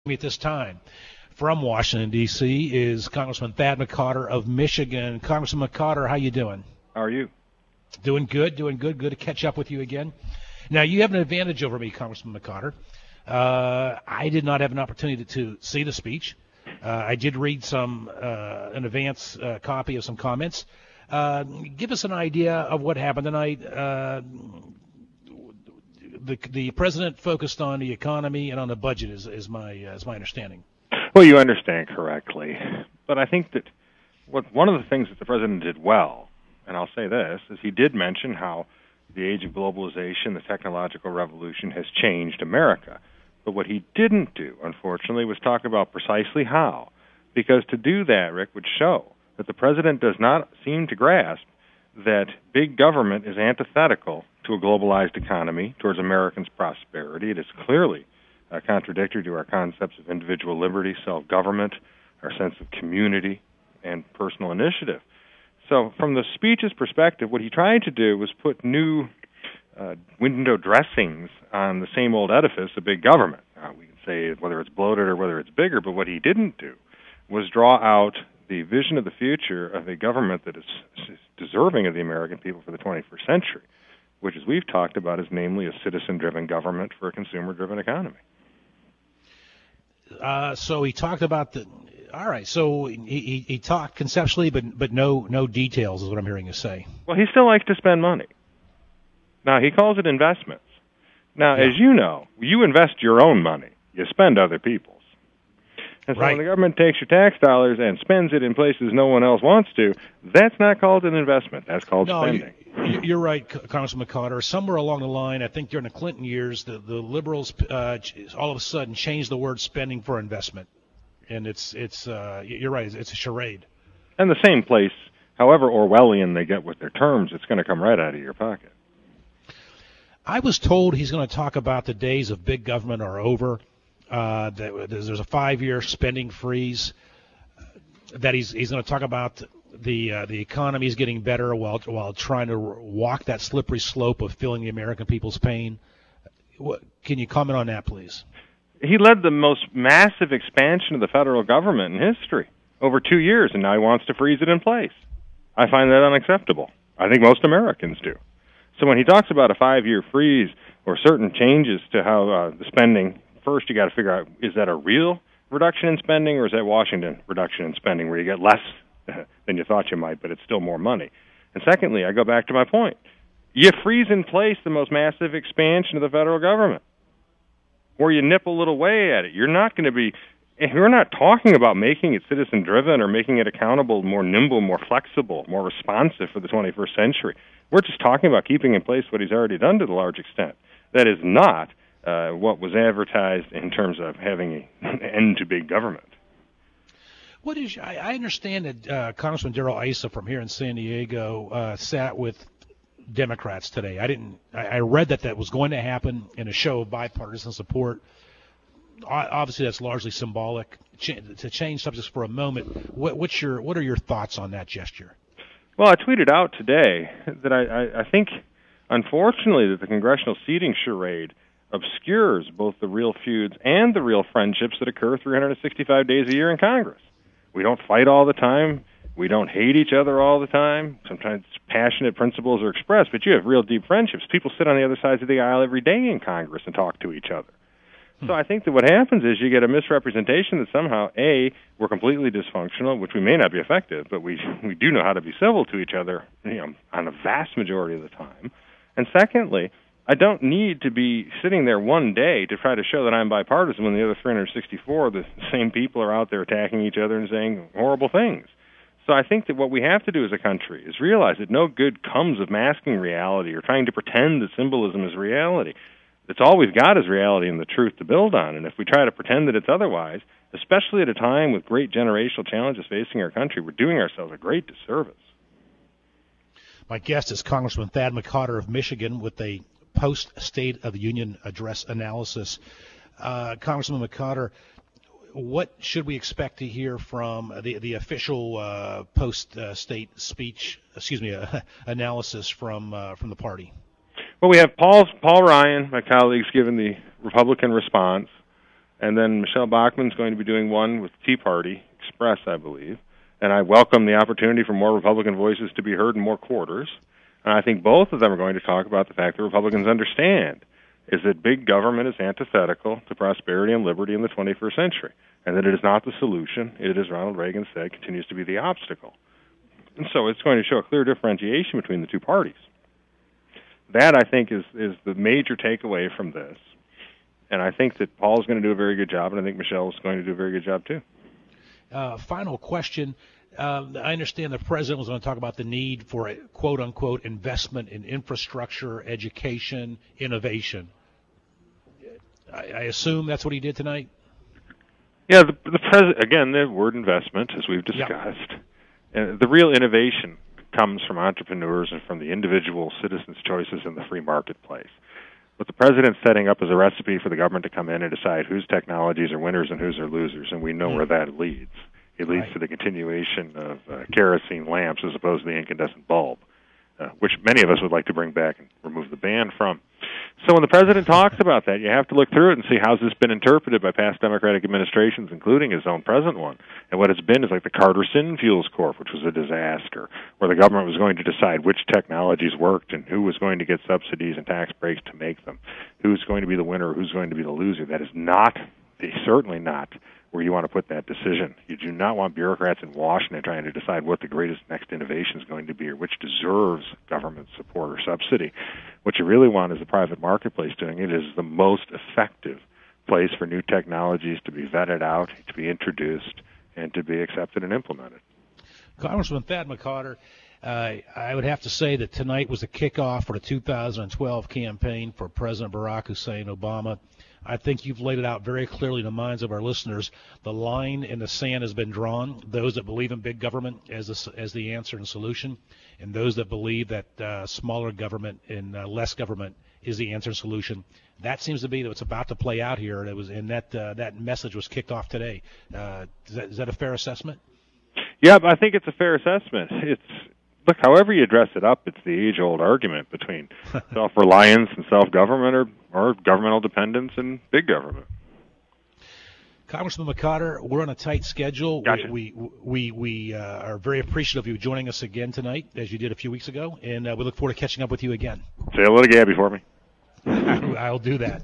Me at this time from Washington, D.C. is Congressman Thad McCotter of Michigan. Congressman McCotter, how you doing? How are you? Doing good. Good to catch up with you again. Now, you have an advantage over me, Congressman McCotter. I did not have an opportunity to see the speech. I did read an advance copy of some comments. Give us an idea of what happened tonight. The president focused on the economy and on the budget, is my understanding. Well, you understand correctly, but I think that one of the things that the president did well, and I'll say this, is he did mention how the age of globalization, the technological revolution, has changed America. But what he didn't do, unfortunately, was talk about precisely how, because to do that, Rick, would show that the president does not seem to grasp that big government is antithetical to a globalized economy, towards Americans' prosperity. It is clearly contradictory to our concepts of individual liberty, self-government, our sense of community, and personal initiative. So from the speech's perspective, what he tried to do was put new window dressings on the same old edifice of big government. We can say whether it's bloated or whether it's bigger, but what he didn't do was draw out the vision of the future of a government that is deserving of the American people for the 21st century, which, as we've talked about, is namely a citizen-driven government for a consumer-driven economy. So he talked about all right, so he talked conceptually, but no details is what I'm hearing you say. Well, he still likes to spend money. Now, he calls it investments. Now, Yeah. as you know, you invest your own money. You spend other people's. And so Right. when the government takes your tax dollars and spends it in places no one else wants to, that's not called an investment. That's called spending. You're right, Congressman McCotter. Somewhere along the line, I think during the Clinton years, the liberals all of a sudden changed the word spending for investment. And you're right, it's a charade. And the same place, however Orwellian they get with their terms, it's going to come right out of your pocket. I was told he's going to talk about the days of big government are over. That there's a 5-year spending freeze. That he's going to talk about the economy is getting better while trying to walk that slippery slope of feeling the American people's pain. Can you comment on that, please? He led the most massive expansion of the federal government in history over 2 years, and now he wants to freeze it in place. I find that unacceptable. I think most Americans do. So when he talks about a 5-year freeze or certain changes to how the spending, first you got to figure out, is that a real reduction in spending, or is that Washington reduction in spending where you get less than you thought you might, but it's still more money? And secondly, I go back to my point. You freeze in place the most massive expansion of the federal government, or you nip a little way at it. You're not going to be, we're not talking about making it citizen-driven or making it accountable, more nimble, more flexible, more responsive for the 21st century. We're just talking about keeping in place what he's already done to a large extent. That is not what was advertised in terms of having an end to big government. I understand that Congressman Darrell Issa from here in San Diego sat with Democrats today. I read that was going to happen in a show of bipartisan support. Obviously, that's largely symbolic. To change subjects for a moment, what are your thoughts on that gesture? Well, I tweeted out today that I think, unfortunately, that the congressional seating charade obscures both the real feuds and the real friendships that occur 365 days a year in Congress. We don't fight all the time. We don't hate each other all the time. Sometimes passionate principles are expressed, but you have real deep friendships. People sit on the other sides of the aisle every day in Congress and talk to each other. So I think that what happens is you get a misrepresentation that somehow, A, we're completely dysfunctional, which we may not be effective, but we do know how to be civil to each other, on a vast majority of the time. And secondly, I don't need to be sitting there one day to try to show that I'm bipartisan when the other 364, the same people are out there attacking each other and saying horrible things. So I think that what we have to do as a country is realize that no good comes of masking reality or trying to pretend that symbolism is reality. It's all we've got is reality and the truth to build on. And if we try to pretend that it's otherwise, especially at a time with great generational challenges facing our country, we're doing ourselves a great disservice. My guest is Congressman Thad McCotter of Michigan with a post-State of the Union address analysis. Congressman McCotter, what should we expect to hear from the official post-state speech, analysis from the party? Well, we have Paul Ryan, my colleagues, given the Republican response, And then Michelle Bachmann's going to be doing one with Tea Party Express, I believe. And I welcome the opportunity for more Republican voices to be heard in more quarters. And I think both of them are going to talk about the fact that Republicans understand is that big government is antithetical to prosperity and liberty in the 21st century, and that it is not the solution. It, as Ronald Reagan said, continues to be the obstacle. And so it's going to show a clear differentiation between the two parties. That, I think, is the major takeaway from this. And I think that Paul's going to do a very good job, and I think Michelle's going to do a very good job, too. Final question. I understand the president was going to talk about the need for a quote-unquote investment in infrastructure, education, innovation. I assume that's what he did tonight? Yeah, the president, again, the word investment, as we've discussed. Yep. The real innovation comes from entrepreneurs and from the individual citizens' choices in the free marketplace. What the president's setting up is a recipe for the government to come in and decide whose technologies are winners and whose are losers, and we know where that leads. It leads to the continuation of kerosene lamps as opposed to the incandescent bulb, which many of us would like to bring back and remove the ban from. So when the president talks about that, you have to look through it and see how's this been interpreted by past Democratic administrations, including his own present one. And what it's been is like the Carter Sin Fuels Corp., which was a disaster, where the government was going to decide which technologies worked and who was going to get subsidies and tax breaks to make them, who's going to be the winner, who's going to be the loser. That is not, certainly not, where you want to put that decision. You do not want bureaucrats in Washington trying to decide what the greatest next innovation is going to be or which deserves government support or subsidy. What you really want is the private marketplace doing it. It is the most effective place for new technologies to be vetted out, to be introduced, and to be accepted and implemented. Congressman Thad McCotter, I would have to say that tonight was the kickoff for the 2012 campaign for President Barack Hussein Obama. I think you've laid it out very clearly in the minds of our listeners. The line in the sand has been drawn. Those that believe in big government as the answer and solution, and those that believe that smaller government and less government is the answer and solution. That seems to be what's about to play out here. That message was kicked off today. Is that a fair assessment? Yeah, I think it's a fair assessment. Look, however you dress it up, it's the age-old argument between self-reliance and self-government or governmental dependence and big government. Congressman McCotter, we're on a tight schedule. Gotcha. We are very appreciative of you joining us again tonight, as you did a few weeks ago, and we look forward to catching up with you again. Say hello to Gabby for me. I'll do that.